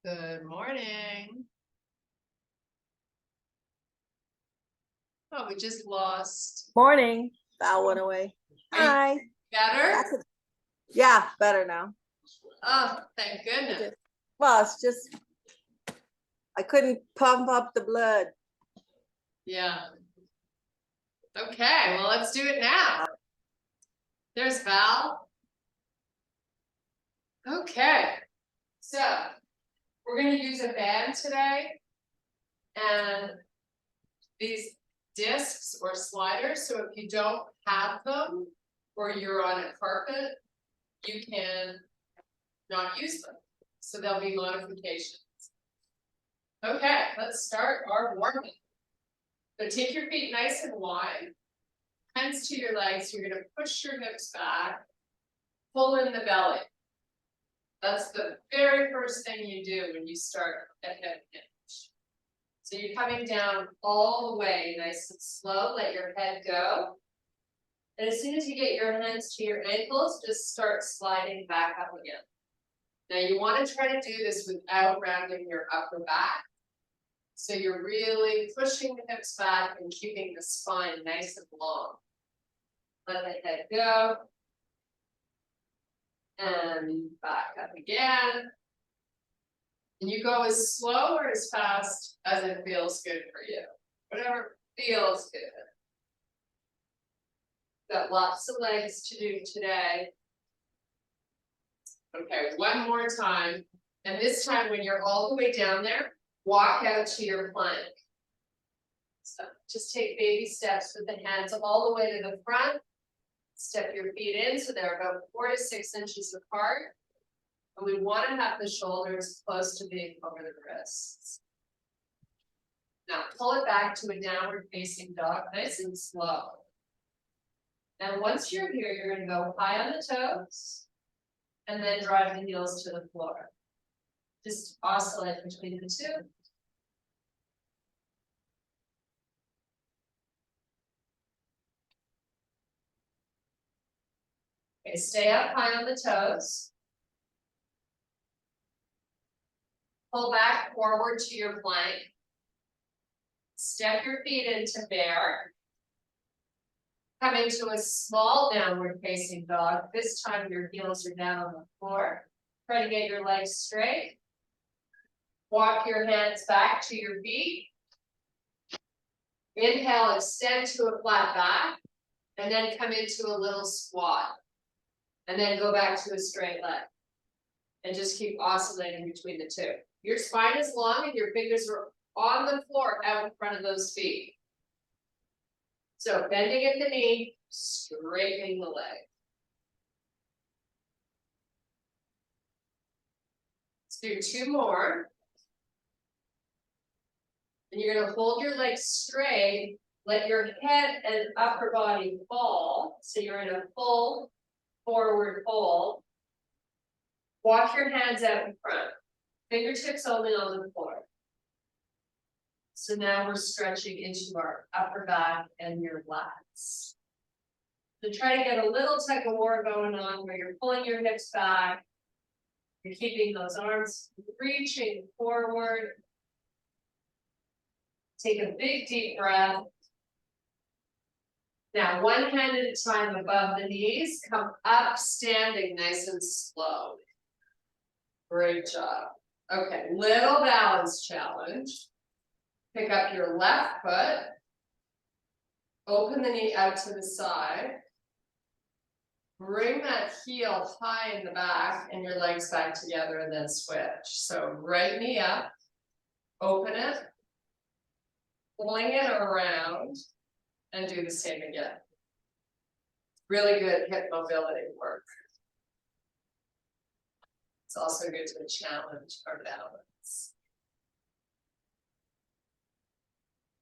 Good morning. Oh, we just lost. Morning. Val went away. Hi. Better? Yeah, better now. Oh, thank goodness. Well, it's just, I couldn't pump up the blood. Yeah. Okay, well, let's do it now. There's Val. Okay, so we're going to use a band today. And these discs or sliders, so if you don't have them or you're on a carpet, you can not use them. So there'll be modifications. Okay, let's start our warm-up. So take your feet nice and wide, hands to your legs. You're going to push your hips back, pull in the belly. That's the very first thing you do when you start a hip hinge. So you're coming down all the way, nice and slow. Let your head go. And as soon as you get your hands to your ankles, just start sliding back up again. Now you want to try to do this without rounding your upper back. So you're really pushing the hips back and keeping the spine nice and long. Let the head go. And back up again. And you go as slow or as fast as it feels good for you. Whatever feels good. Got lots of legs to do today. Okay, one more time. And this time when you're all the way down there, walk out to your plank. So just take baby steps with the hands all the way to the front. Step your feet in so they're about 4 to 6 inches apart. And we want to have the shoulders close to being over the wrists. Now pull it back to a downward facing dog, nice and slow. And once you're here, you're going to go high on the toes and then drive the heels to the floor. Just oscillate between the two. Okay, stay up high on the toes. Pull back forward to your plank. Step your feet into bear. Come into a small downward facing dog. This time your heels are down on the floor. Try to get your legs straight. Walk your hands back to your feet. Inhale, extend to a flat back. And then come into a little squat. And then go back to a straight leg. And just keep oscillating between the two. Your spine is long and your fingers are on the floor out in front of those feet. So bending at the knee, straightening the leg. Let's do 2 more. And you're going to hold your legs straight, let your head and upper body fall. So you're in a full forward fold. Walk your hands out in front. Fingertips only on the floor. So now we're stretching into our upper back and your lats. So try to get a little tug of war going on where you're pulling your hips back. You're keeping those arms reaching forward. Take a big deep breath. Now, one hand at a time above the knees. Come up standing nice and slow. Great job. Okay, little balance challenge. Pick up your left foot. Open the knee out to the side. Bring that heel high in the back and your legs back together and then switch. So right knee up. Open it. Pulling it around. And do the same again. Really good hip mobility work. It's also good to challenge our balance.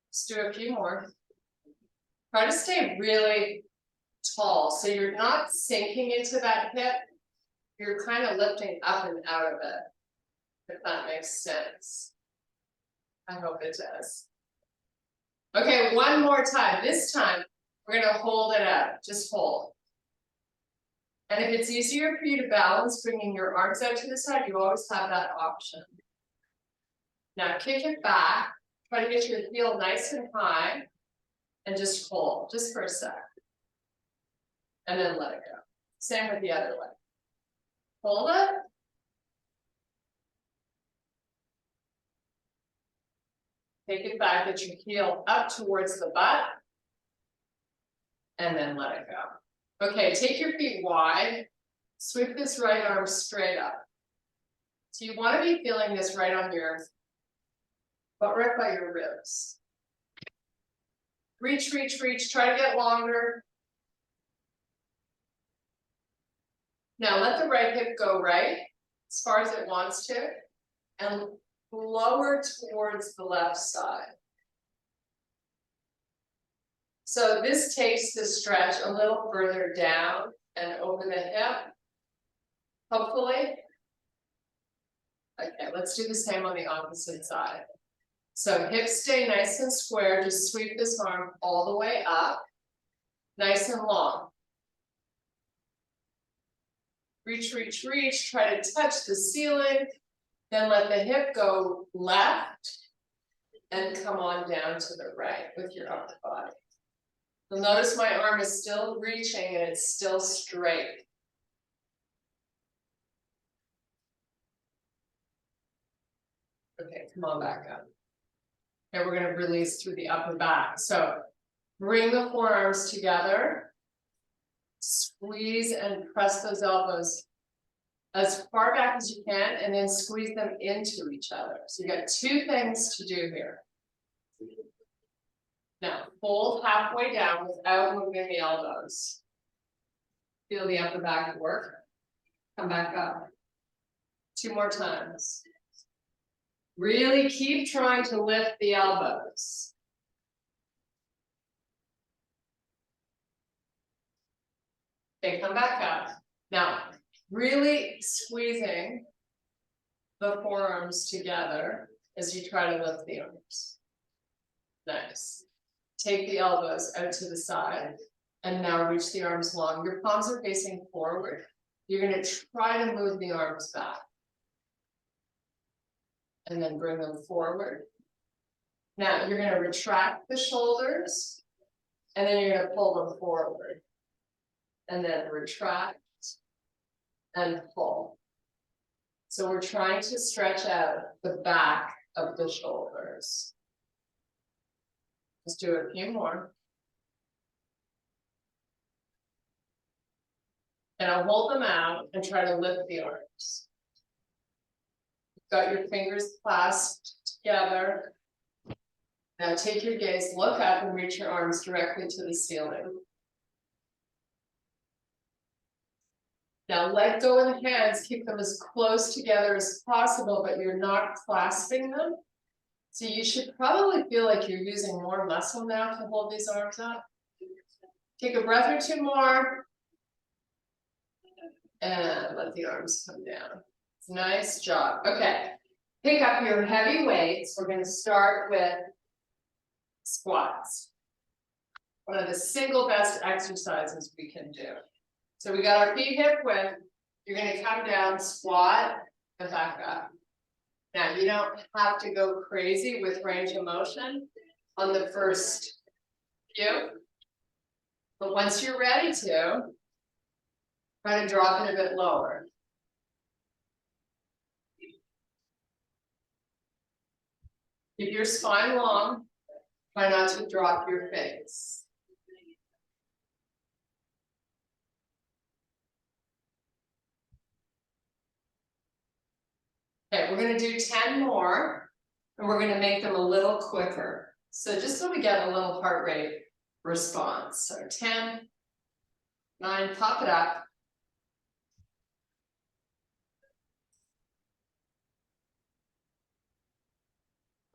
Let's do a few more. Try to stay really tall. So you're not sinking into that hip. You're kind of lifting up and out of it. If that makes sense. I hope it does. Okay, one more time. This time, we're going to hold it up. Just hold. And if it's easier for you to balance, bringing your arms out to the side, you always have that option. Now kick it back, try to get your heel nice and high, and just hold, just for a sec. And then let it go. Same with the other leg. Hold it. Take it back, get your heel up towards the butt. And then let it go. Okay, take your feet wide. Sweep this right arm straight up. So you want to be feeling this right on your butt, right by your ribs. Reach, reach, reach, try to get longer. Now let the right hip go right, as far as it wants to, and lower towards the left side. So this takes the stretch a little further down and over the hip, hopefully. Okay, let's do the same on the opposite side. So hips stay nice and square, just sweep this arm all the way up, nice and long. Reach, reach, reach, try to touch the ceiling, then let the hip go left and come on down to the right with your upper body. You'll notice my arm is still reaching and it's still straight. Okay, come on back up. And we're going to release through the upper back. So bring the forearms together. Squeeze and press those elbows as far back as you can, and then squeeze them into each other. So you got two things to do here. Now, fold halfway down without moving the elbows. Feel the upper back work. Come back up. Two more times. Really keep trying to lift the elbows. Okay, come back up. Now, really squeezing the forearms together as you try to lift the arms. Nice. Take the elbows out to the side and now reach the arms long. Your palms are facing forward. You're going to try to move the arms back. And then bring them forward. Now you're going to retract the shoulders and then you're going to pull them forward. And then retract and pull. So we're trying to stretch out the back of the shoulders. Let's do a few more. And I'll hold them out and try to lift the arms. Got your fingers clasped together. Now take your gaze, look up and reach your arms directly to the ceiling. Now let go of the hands, keep them as close together as possible, but you're not clasping them. So you should probably feel like you're using more muscle now to hold these arms up. Take a breath or two more. And let the arms come down. Nice job. Okay. Pick up your heavy weights. We're going to start with squats. One of the single best exercises we can do. So we got our feet hip width. You're going to come down, squat, and back up. Now you don't have to go crazy with range of motion on the first few. But once you're ready to, try to drop it a bit lower. Keep your spine long. Try not to drop your face. Okay, we're going to do 10 more, and we're going to make them a little quicker. So just so we get a little heart rate response. So 10, 9, pop it up.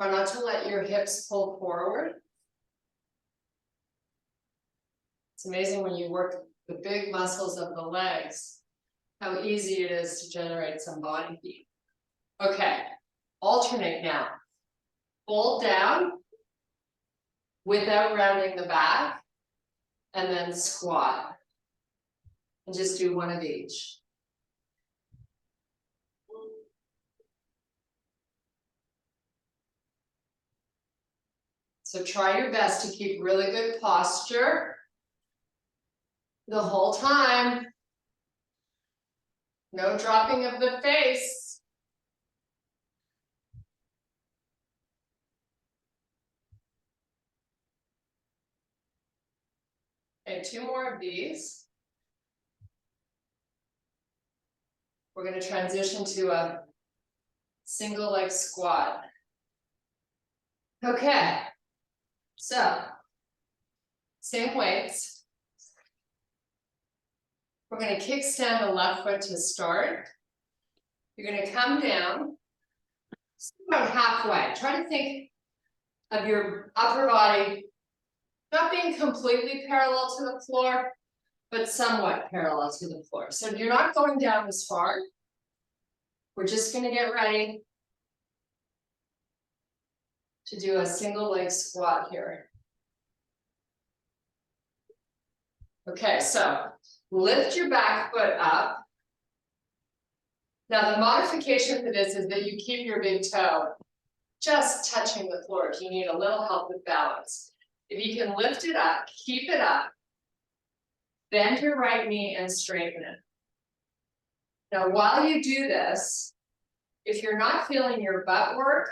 Try not to let your hips pull forward. It's amazing when you work the big muscles of the legs, how easy it is to generate some body heat. Okay, alternate now. Fold down without rounding the back, and then squat. And just do one of each. So try your best to keep really good posture the whole time. No dropping of the face. Okay, 2 more of these. We're going to transition to a single leg squat. Okay, so same weights. We're going to kickstand the left foot to start. You're going to come down about halfway. Try to think of your upper body not being completely parallel to the floor, but somewhat parallel to the floor. So you're not going down as far. We're just going to get ready to do a single leg squat here. Okay, so lift your back foot up. Now the modification for this is that you keep your big toe just touching the floor if you need a little help with balance. If you can lift it up, keep it up, bend your right knee and straighten it. Now while you do this, if you're not feeling your butt work,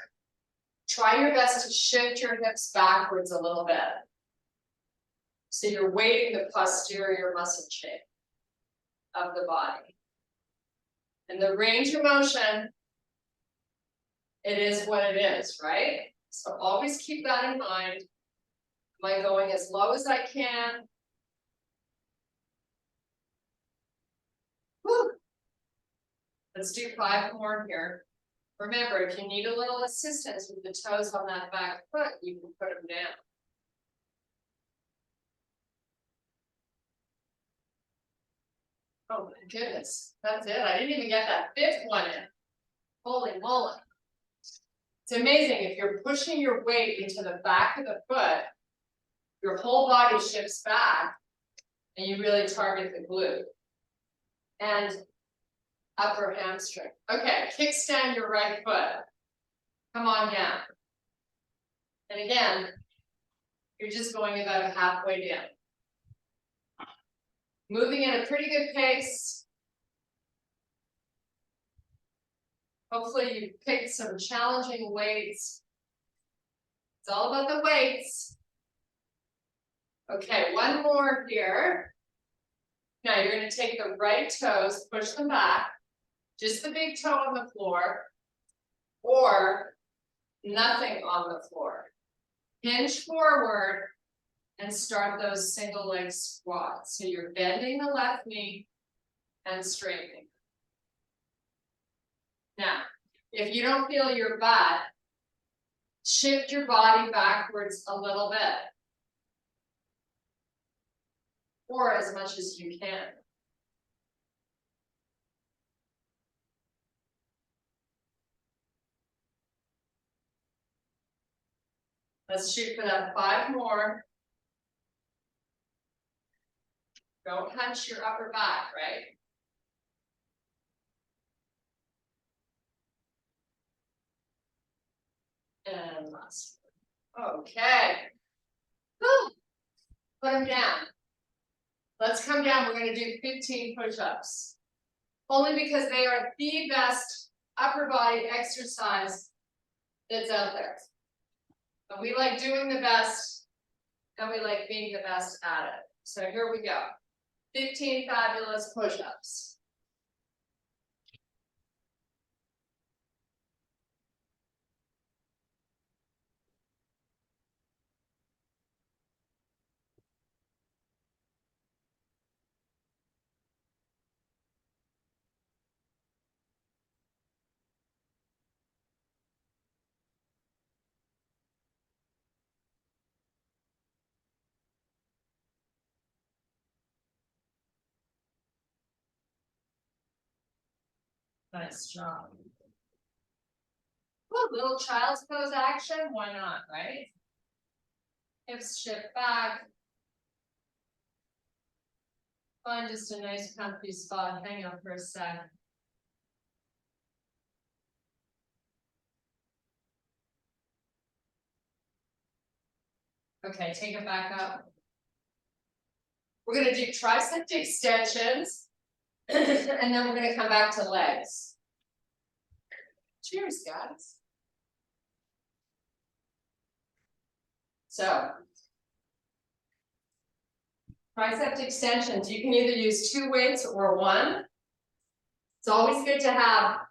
try your best to shift your hips backwards a little bit. So you're weighting the posterior muscle shape of the body. And the range of motion, it is what it is, right? So always keep that in mind. Am I going as low as I can? Whew. Let's do 5 more here. Remember, if you need a little assistance with the toes on that back foot, you can put them down. Oh my goodness, that's it. I didn't even get that 5th one in. Holy moly. It's amazing if you're pushing your weight into the back of the foot, your whole body shifts back and you really target the glute and upper hamstring. Okay, kickstand your right foot. Come on down. And again, you're just going about halfway down. Moving at a pretty good pace. Hopefully you picked some challenging weights. It's all about the weights. Okay, 1 more here. Now you're going to take the right toes, push them back, just the big toe on the floor, or nothing on the floor. Hinge forward and start those single leg squats. So you're bending the left knee and straightening. Now, if you don't feel your butt, shift your body backwards a little bit. Or as much as you can. Let's shoot for that 5 more. Don't hunch your upper back, right? And last one. Okay. Whew. Put them down. Let's come down. We're going to do 15 push-ups. Only because they are the best upper body exercise that's out there. And we like doing the best, and we like being the best at it. So here we go. 15 fabulous push-ups. Nice job. Ooh, little child's pose action, why not, right? Hips shift back. Find just a nice comfy spot, hang out for a sec. Okay, take it back up. We're gonna do tricep extensions. And then we're gonna come back to legs. Cheers, guys. So. Tricep extensions, you can either use 2 weights or 1. It's always good to have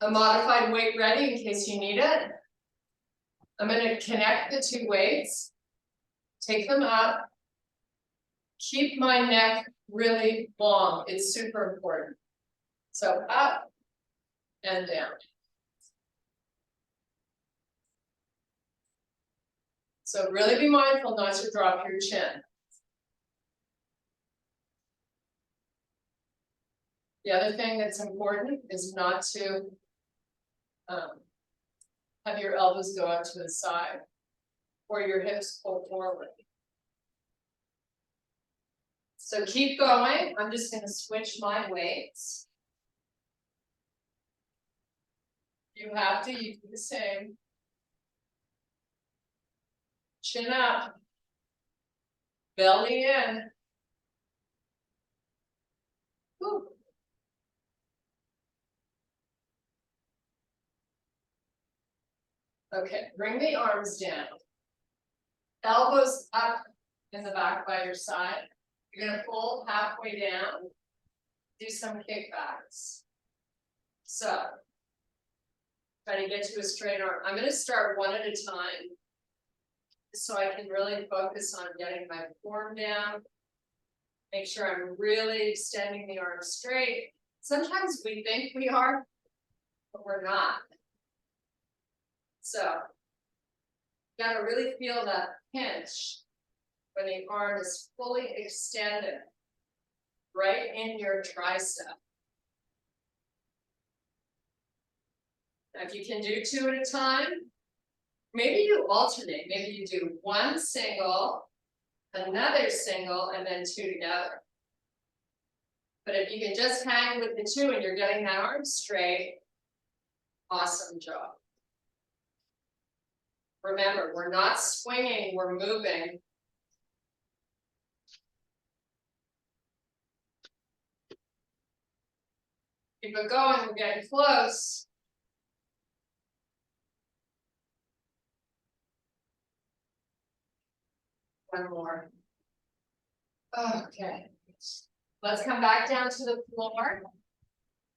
a modified weight ready in case you need it. I'm gonna connect the 2 weights, take them up, keep my neck really long, it's super important. So up and down. So really be mindful not to drop your chin. The other thing that's important is not to have your elbows go out to the side or your hips pull forward. So keep going. I'm just going to switch my weights. You have to, you do the same. Chin up. Belly in. Woo. Okay, bring the arms down. Elbows up in the back by your side. You're going to pull halfway down. Do some kickbacks. So, try to get to a straight arm. I'm going to start one at a time. So I can really focus on getting my form down. Make sure I'm really extending the arm straight. Sometimes we think we are, but we're not. So, you gotta really feel that pinch when the arm is fully extended, right in your tricep. Now, if you can do 2 at a time, maybe you alternate. Maybe you do 1 single, another single, and then 2 together. But if you can just hang with the 2 and you're getting that arm straight, awesome job. Remember, we're not swinging, we're moving. Keep it going, we're getting close. One more. Okay. Let's come back down to the floor.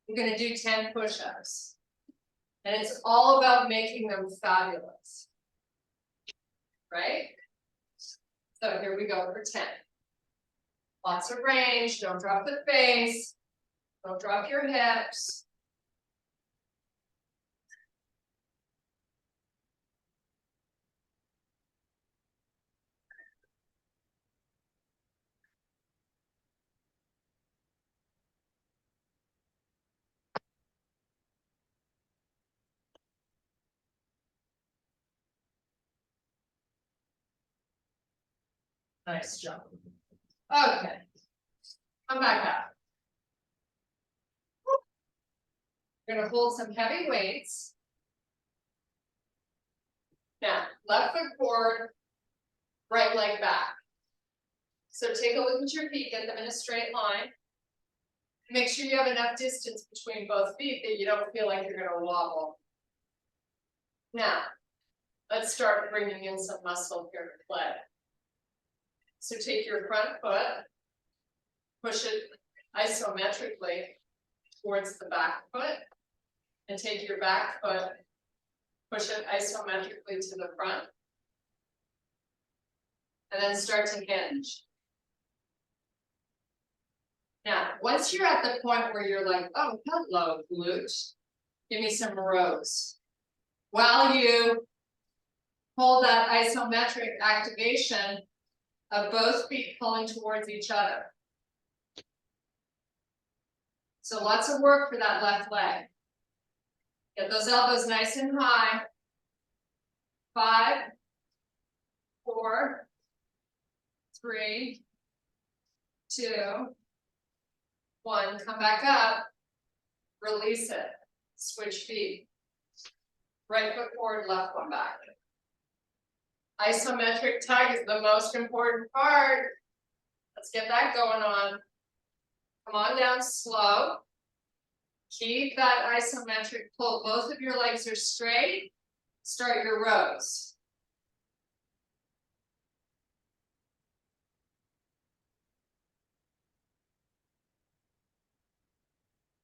We're gonna do 10 push-ups. And it's all about making them fabulous. Right? So here we go for 10. Lots of range, don't drop the face, don't drop your hips. Nice job. Okay. Come back up. We're gonna hold some heavy weights. Now, left foot forward, right leg back. So take a look at your feet, get them in a straight line. Make sure you have enough distance between both feet that you don't feel like you're gonna wobble. Now, let's start bringing in some muscle here to play. So take your front foot, push it isometrically towards the back foot, and take your back foot, push it isometrically to the front, and then start to hinge. Now, once you're at the point where you're like, oh, hello, glute, give me some rows. While you hold that isometric activation of both feet pulling towards each other. So lots of work for that left leg. Get those elbows nice and high. 5, 4, 3, 2, 1. Come back up. Release it. Switch feet. Right foot forward, left one back. Isometric tug is the most important part. Let's get that going on. Come on down slow. Keep that isometric pull. Both of your legs are straight. Start your rows.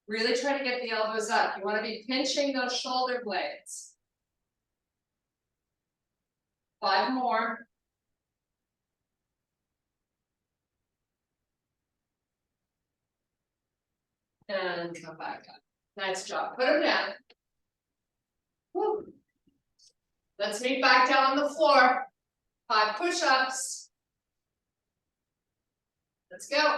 Really try to get the elbows up. You want to be pinching those shoulder blades. 5 more. And come back up. Nice job. Put them down. Woo. Let's meet back down on the floor. 5 push-ups. Let's go.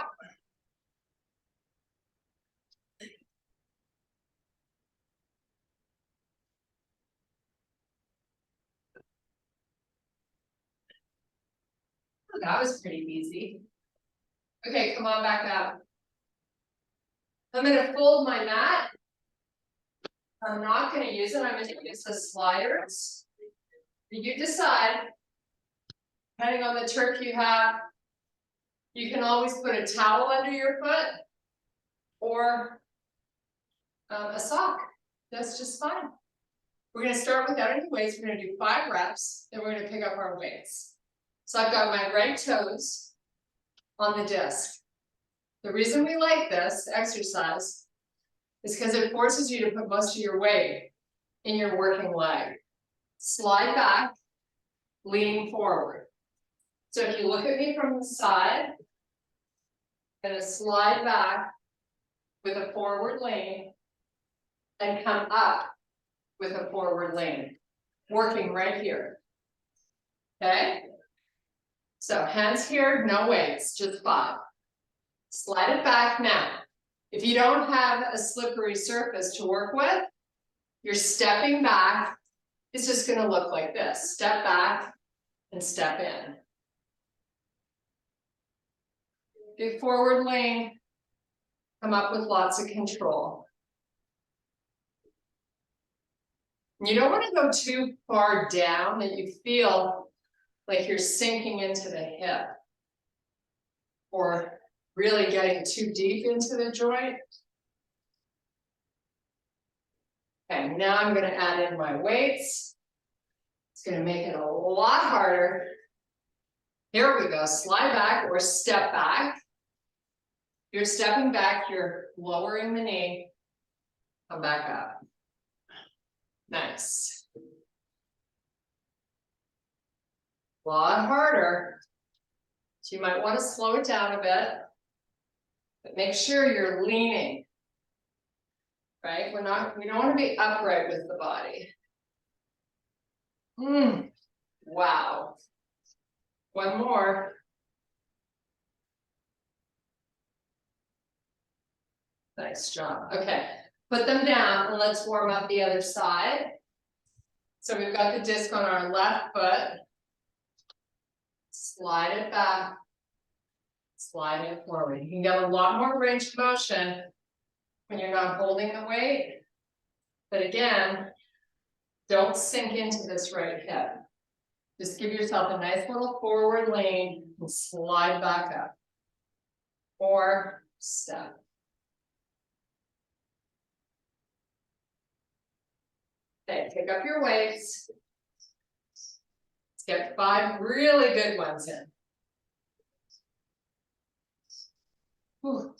Oh, that was pretty easy. Okay, come on back up. I'm going to fold my mat. I'm not going to use it. I'm going to use the sliders. You decide. Depending on the turf you have, you can always put a towel under your foot or a sock. That's just fine. We're going to start without any weights. We're going to do 5 reps, then we're going to pick up our weights. So I've got my right toes on the disc. The reason we like this exercise is because it forces you to put most of your weight in your working leg. Slide back, lean forward. So if you look at me from the side, I'm going to slide back with a forward lean and come up with a forward lean, working right here. Okay? So hands here, no weights, just 5. Slide it back now. If you don't have a slippery surface to work with, you're stepping back. It's just going to look like this. Step back and step in. Do forward lean. Come up with lots of control. You don't want to go too far down that you feel like you're sinking into the hip or really getting too deep into the joint. Okay, now I'm going to add in my weights. It's going to make it a lot harder. Here we go. Slide back or step back. You're stepping back, you're lowering the knee. Come back up. Nice. A lot harder. So you might want to slow it down a bit, but make sure you're leaning. Right? We don't want to be upright with the body. Wow. One more. Nice job. Okay, put them down and let's warm up the other side. So we've got the disc on our left foot. Slide it back. Slide it forward. You can get a lot more range of motion when you're not holding the weight. But again, don't sink into this right hip. Just give yourself a nice little forward lean and slide back up. Or step. Okay, pick up your weights. Let's get 5 really good ones in. Whew.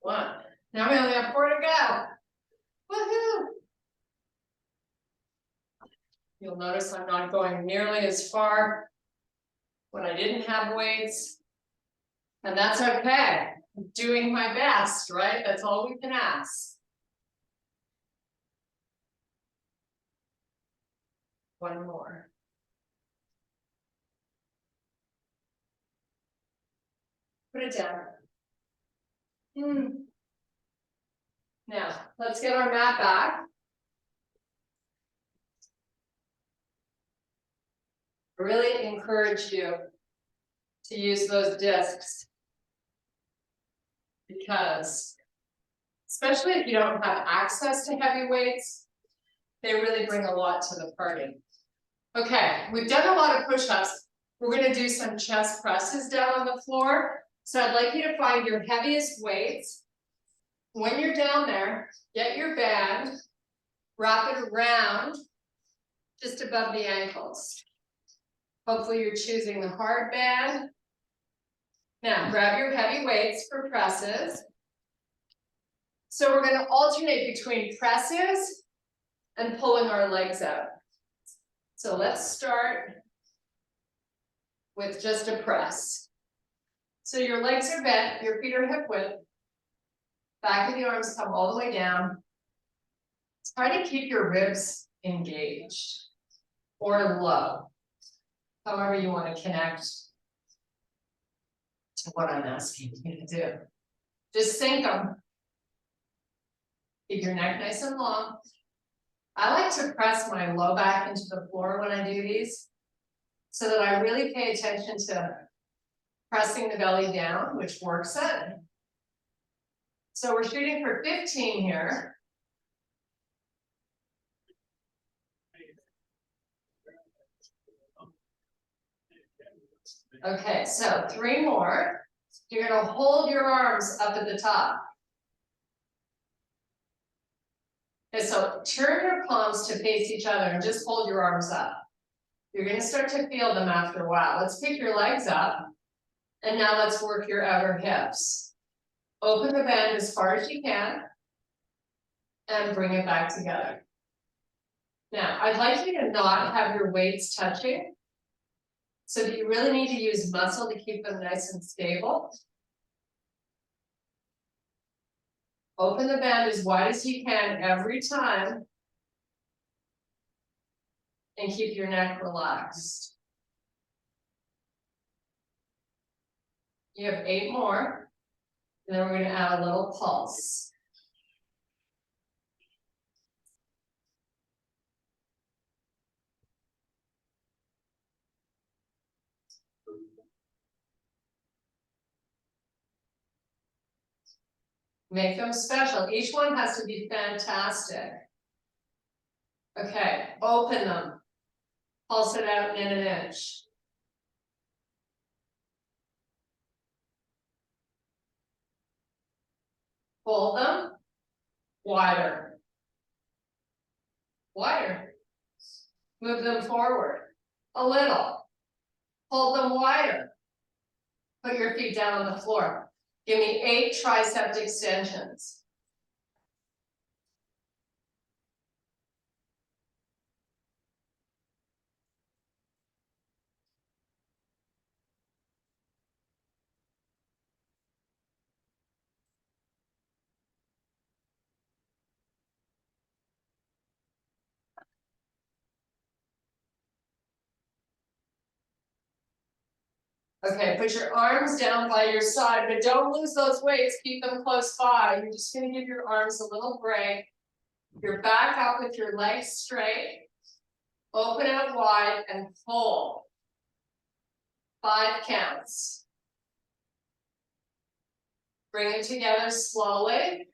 1. Now we only have 4 to go. Woohoo! You'll notice I'm not going nearly as far when I didn't have weights. And that's okay. I'm doing my best, right? That's all we can ask. 1 more. Put it down. Now, let's get our mat back. I really encourage you to use those discs because, especially if you don't have access to heavy weights, they really bring a lot to the party. Okay, we've done a lot of push-ups. We're gonna do some chest presses down on the floor. So I'd like you to find your heaviest weights. When you're down there, get your band, wrap it around just above the ankles. Hopefully you're choosing the hard band. Now grab your heavy weights for presses. So we're gonna alternate between presses and pulling our legs out. So let's start with just a press. So your legs are bent, your feet are hip width. Back of the arms come all the way down. Try to keep your ribs engaged or low. However you want to connect to what I'm asking you to do. Just sink them. Keep your neck nice and long. I like to press my low back into the floor when I do these, so that I really pay attention to pressing the belly down, which works it. So we're shooting for 15 here. Okay, so 3 more. You're gonna hold your arms up at the top. Okay, so turn your palms to face each other and just hold your arms up. You're gonna start to feel them after a while. Let's pick your legs up. And now let's work your outer hips. Open the band as far as you can. And bring it back together. Now, I'd like you to not have your weights touching. So that you really need to use muscle to keep them nice and stable. Open the band as wide as you can every time. And keep your neck relaxed. You have 8 more. And then we're going to add a little pulse. Make them special. Each one has to be fantastic. Okay, open them. Pulse it out in an inch. Hold them. Wider. Wider. Move them forward. A little. Hold them wider. Put your feet down on the floor. Give me 8 tricep extensions. Okay, put your arms down by your side, but don't lose those weights. Keep them close by. You're just going to give your arms a little break. Your back up with your legs straight. Open out wide and pull. 5 counts. Bring it together slowly.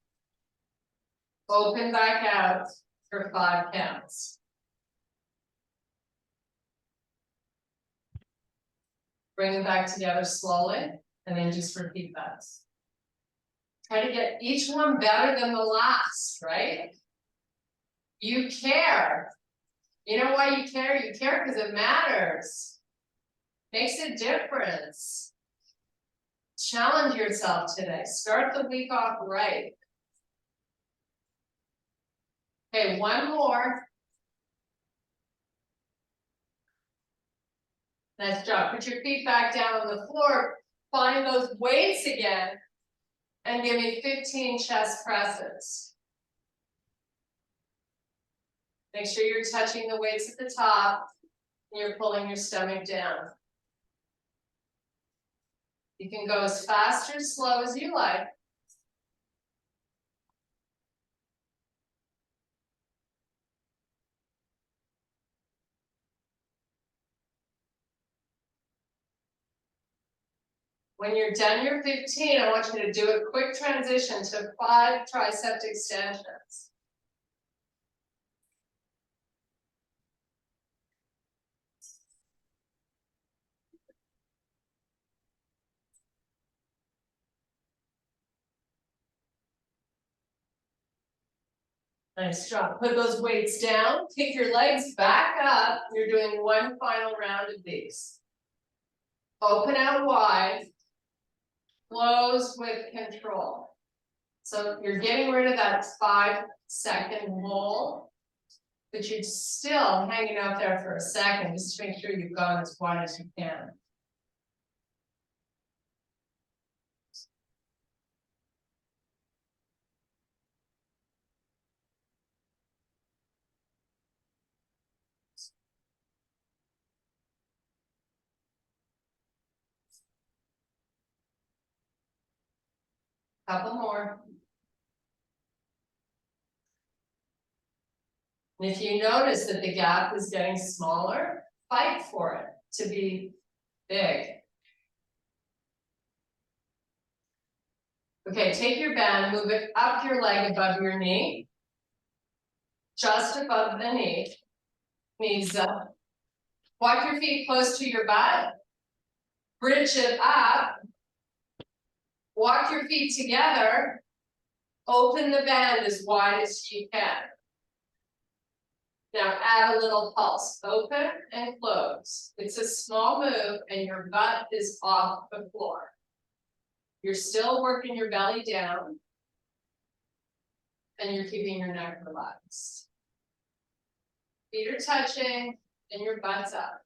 Open back out for 5 counts. Bring it back together slowly, and then just repeat that. Try to get each one better than the last, right? You care. You know why you care? You care because it matters. Makes a difference. Challenge yourself today. Start the week off right. Okay, 1 more. Nice job. Put your feet back down on the floor. Find those weights again. And give me 15 chest presses. Make sure you're touching the weights at the top. And you're pulling your stomach down. You can go as fast or slow as you like. When you're done your 15, I want you to do a quick transition to 5 tricep extensions. Nice job. Put those weights down, kick your legs back up. You're doing one final round of these. Open out wide. Close with control. So you're getting rid of that 5-second roll, but you're still hanging out there for a second just to make sure you've gone as wide as you can. Couple more. And if you notice that the gap is getting smaller, fight for it to be big. Okay, take your band, move it up your leg above your knee. Just above the knee. Knees up. Walk your feet close to your butt. Bridge it up. Walk your feet together. Open the band as wide as you can. Now add a little pulse. Open and close. It's a small move and your butt is off the floor. You're still working your belly down. And you're keeping your neck relaxed. Feet are touching and your butt's up.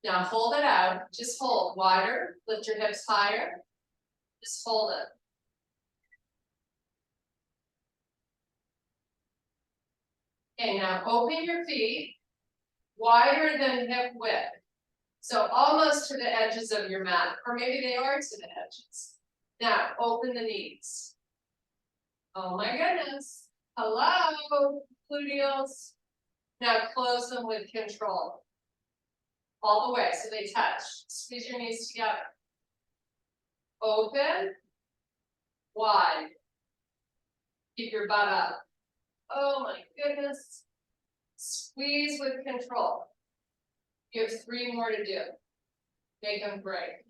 Now hold it out. Just hold wider. Lift your hips higher. Just hold it. Okay, now open your feet wider than hip width. So almost to the edges of your mat, or maybe they are to the edges. Now open the knees. Oh my goodness. Hello, gluteals. Now close them with control. All the way so they touch. Squeeze your knees together. Open. Wide. Keep your butt up. Oh my goodness. Squeeze with control. You have 3 more to do. Make them break.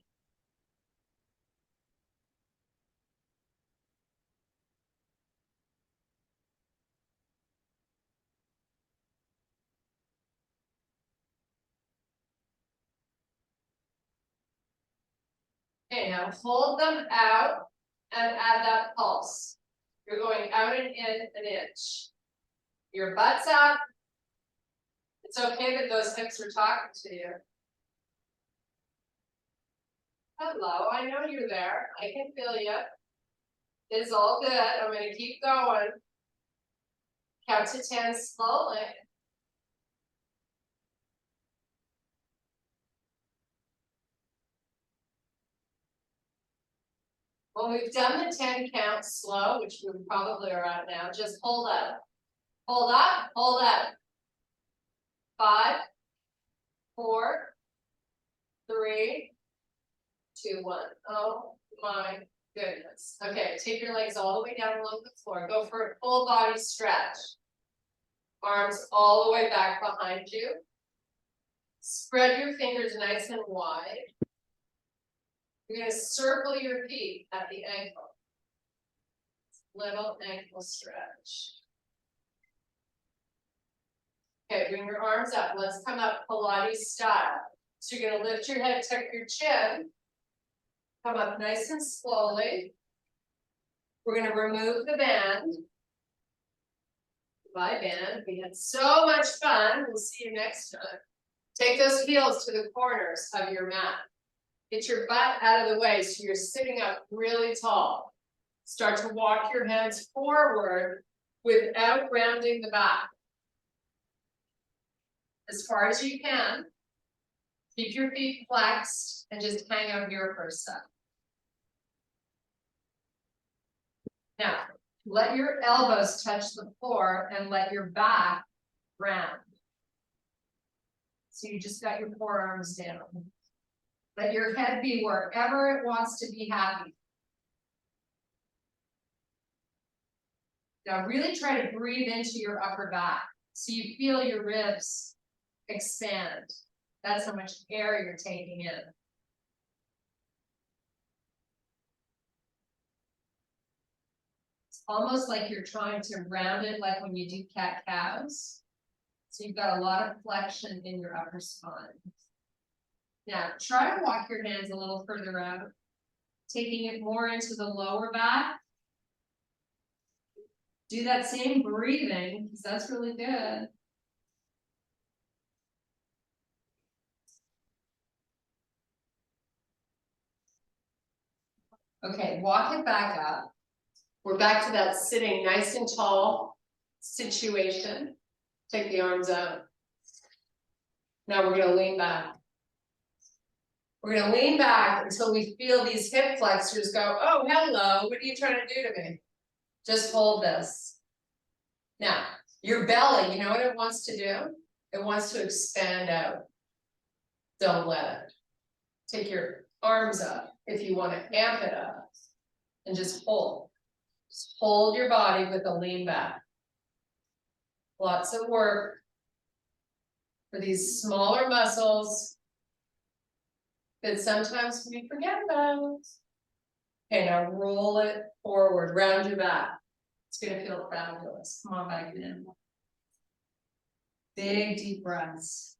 Okay, now hold them out and add that pulse. You're going out and in an inch. Your butt's up. It's okay that those hips are talking to you. Hello, I know you're there. I can feel you. It's all good. I'm going to keep going. Count to 10 slowly. When we've done the 10 count slow, which we probably are at now, just hold up. Hold up, hold up. 5, 4, 3, 2, 1. Oh my goodness. Okay, take your legs all the way down along the floor. Go for a full body stretch. Arms all the way back behind you. Spread your fingers nice and wide. You're going to circle your feet at the ankle. Little ankle stretch. Okay, bring your arms up. Let's come up Pilates style. So you're going to lift your head, tuck your chin. Come up nice and slowly. We're going to remove the band. Bye, band. We had so much fun. We'll see you next time. Take those heels to the corners of your mat. Get your butt out of the way so you're sitting up really tall. Start to walk your hands forward without rounding the back. As far as you can. Keep your feet flexed and just hang out here for a sec. Now, let your elbows touch the floor and let your back round. So you just got your forearms down. Let your head be wherever it wants to be happy. Now really try to breathe into your upper back so you feel your ribs expand. That's how much air you're taking in. almost like you're trying to round it like when you do cat-cows. So you've got a lot of flexion in your upper spine. Now, try to walk your hands a little further out, taking it more into the lower back. Do that same breathing, because that's really good. Okay, walk it back up. We're back to that sitting nice and tall situation. Take the arms out. Now we're gonna lean back. We're gonna lean back until we feel these hip flexors go, oh, hello, what are you trying to do to me? Just hold this. Now, your belly, you know what it wants to do? It wants to expand out. Don't let it. Take your arms up if you want to amp it up. And just hold. Just hold your body with a lean back. Lots of work for these smaller muscles that sometimes we forget about. Okay, now roll it forward, round your back. It's gonna feel fabulous. Come on back in. Big deep breaths.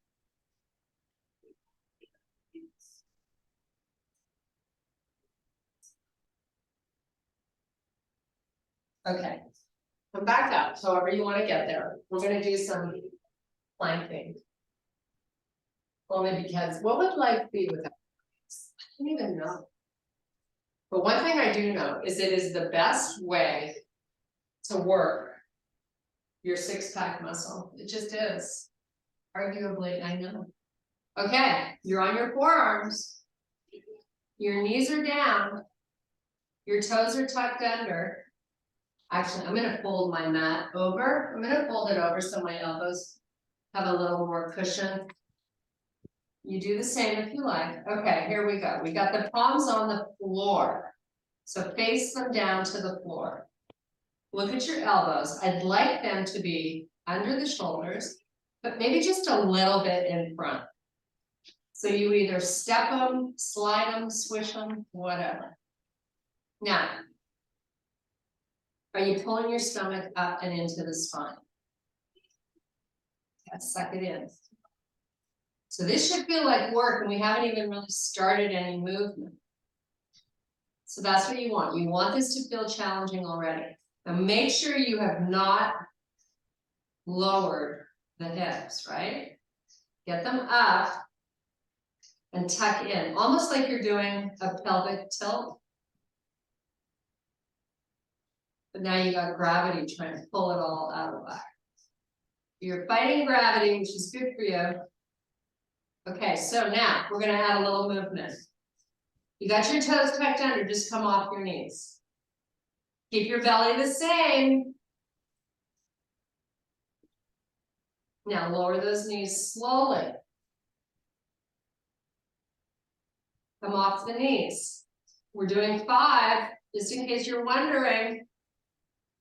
Okay, come back up, however you want to get there. We're gonna do some planking. Only because, what would life be without this? I don't even know. But one thing I do know is it is the best way to work your six-pack muscle. It just is. Arguably, I know. Okay, you're on your forearms. Your knees are down. Your toes are tucked under. Actually, I'm gonna fold my mat over. I'm gonna fold it over so my elbows have a little more cushion. You do the same if you like. Okay, here we go. We got the palms on the floor. So face them down to the floor. Look at your elbows. I'd like them to be under the shoulders, but maybe just a little bit in front. So you either step them, slide them, swish them, whatever. Now, are you pulling your stomach up and into the spine? Yeah, suck it in. So this should feel like work and we haven't even really started any movement. So that's what you want. You want this to feel challenging already. Now make sure you have not lowered the hips, right? Get them up and tuck in, almost like you're doing a pelvic tilt. But now you got gravity trying to pull it all out of whack. You're fighting gravity, which is good for you. Okay, so now we're gonna add a little movement. You got your toes tucked under, just come off your knees. Keep your belly the same. Now lower those knees slowly. Come off the knees. We're doing 5, just in case you're wondering.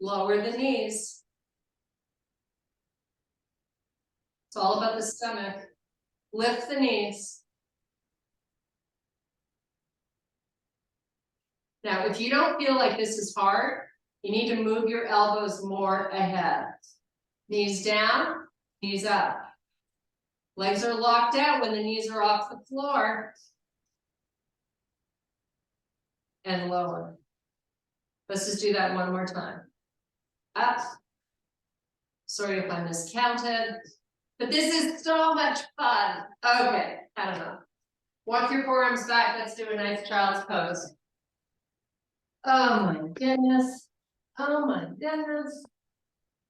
Lower the knees. It's all about the stomach. Lift the knees. Now, if you don't feel like this is hard, you need to move your elbows more ahead. Knees down, knees up. Legs are locked out when the knees are off the floor. And lower. Let's just do that one more time. Up. Sorry if I miscounted, but this is so much fun. Okay, I don't know. Walk your forearms back. Let's do a nice child's pose. Oh my goodness. Oh my goodness.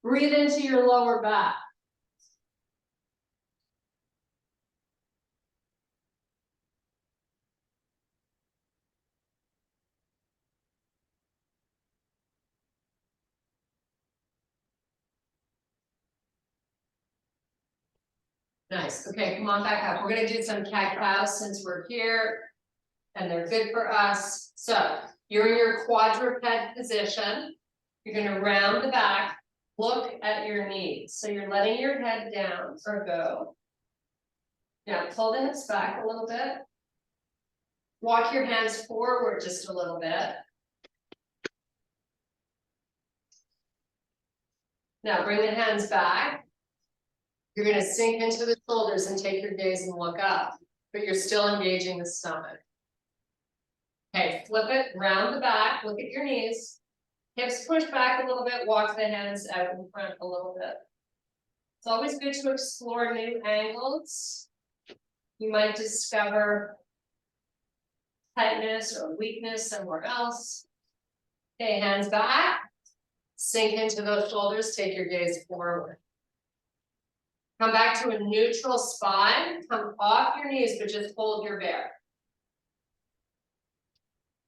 Breathe into your lower back. Nice. Okay, come on back up. We're going to do some cat-cows since we're here and they're good for us. So you're in your quadruped position. You're going to round the back. Look at your knees. So you're letting your head down or go. Now pull the hips back a little bit. Walk your hands forward just a little bit. Now bring the hands back. You're gonna sink into the shoulders and take your gaze and look up, but you're still engaging the stomach. Okay, flip it round the back, look at your knees. Hips push back a little bit, walk the hands out in front a little bit. It's always good to explore new angles. You might discover tightness or weakness somewhere else. Okay, hands back. Sink into those shoulders, take your gaze forward. Come back to a neutral spine, come off your knees, but just hold your bear.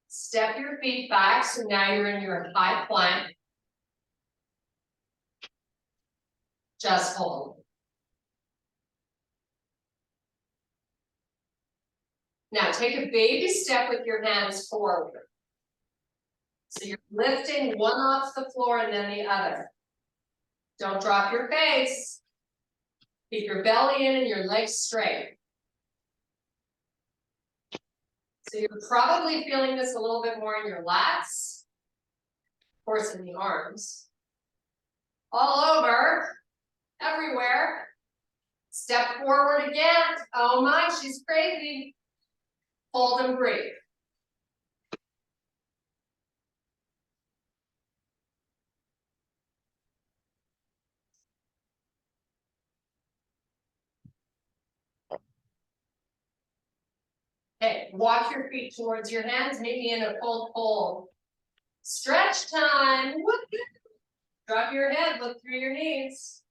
Step your feet back, so now you're in your high plank. Just hold. Now take a baby step with your hands forward. So you're lifting one off the floor and then the other. Don't drop your face. Keep your belly in and your legs straight. So you're probably feeling this a little bit more in your lats, of course in the arms. All over, everywhere. Step forward again. Oh my, she's crazy. Hold and breathe. Okay, walk your feet towards your hands, maybe in a cold fold. Stretch time. Woo-hoo. Drop your head, look through your knees.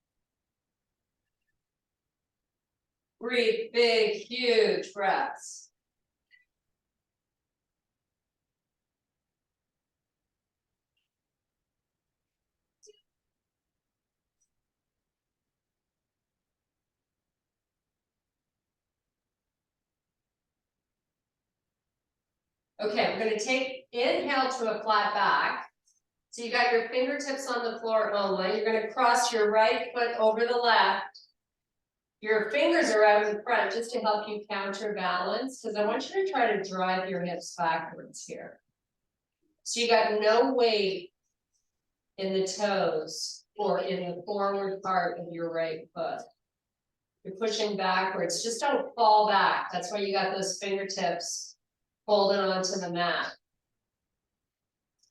Breathe big, huge breaths. Okay, we're going to take inhale to a flat back. So you got your fingertips on the floor only. You're going to cross your right foot over the left. Your fingers are out in front just to help you counterbalance, because I want you to try to drive your hips backwards here. So you got no weight in the toes or in the forward part of your right foot. You're pushing backwards. Just don't fall back. That's why you got those fingertips holding onto the mat.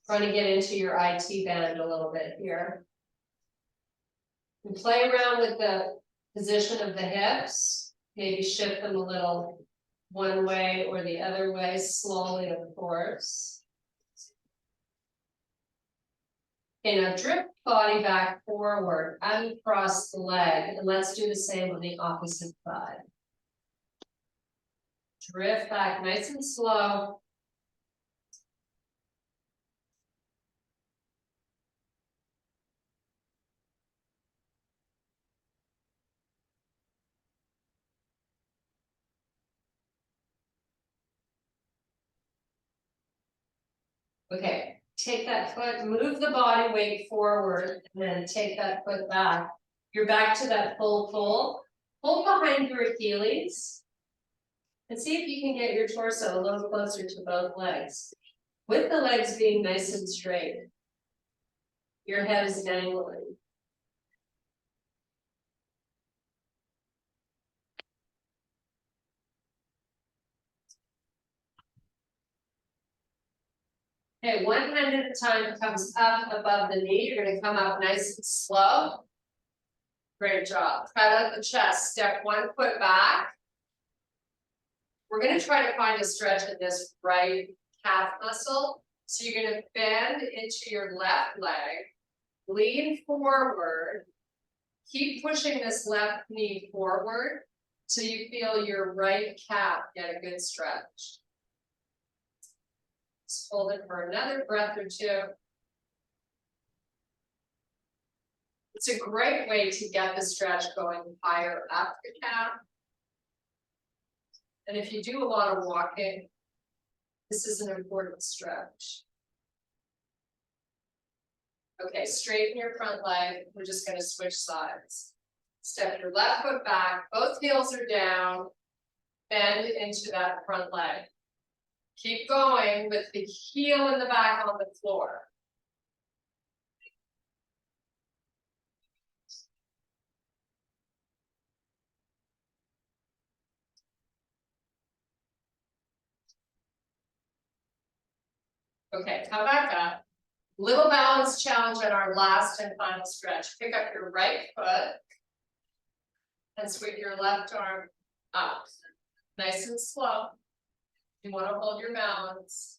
Trying to get into your IT band a little bit here. And play around with the position of the hips. Maybe shift them a little one way or the other way, slowly, of course. Okay, now drift body back forward, uncross the leg, and let's do the same on the opposite side. Drift back nice and slow. Okay, take that foot, move the body weight forward, and then take that foot back. You're back to that full fold. Hold behind your Achilles. And see if you can get your torso a little closer to both legs. With the legs being nice and straight. Your head is dangling. Okay, one hand at a time comes up above the knee. You're going to come up nice and slow. Great job. Cut out the chest. Step one foot back. We're going to try to find a stretch in this right calf muscle. So you're going to bend into your left leg. Lean forward. Keep pushing this left knee forward till you feel your right calf get a good stretch. Just hold it for another breath or two. It's a great way to get the stretch going higher up the calf. And if you do a lot of walking, this is an important stretch. Okay, straighten your front leg. We're just going to switch sides. Step your left foot back, both heels are down, bend into that front leg. Keep going with the heel in the back on the floor. Okay, come back up. Little balance challenge on our last and final stretch. Pick up your right foot. And sweep your left arm up. Nice and slow. You want to hold your balance.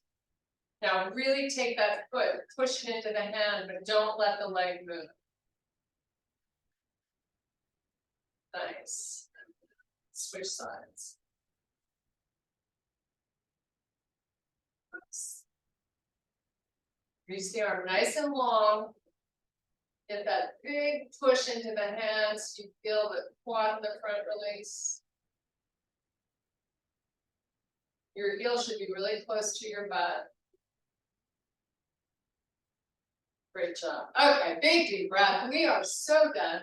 Now really take that foot, push it into the hand, but don't let the leg move. Nice. Switch sides. Nice. Reach the arm nice and long. Get that big push into the hands. You feel the quad in the front release. Your heel should be really close to your butt. Great job. Okay, big deep breath. We are so done.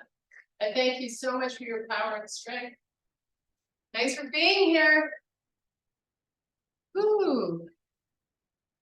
I thank you so much for your power and strength. Thanks for being here. Ooh.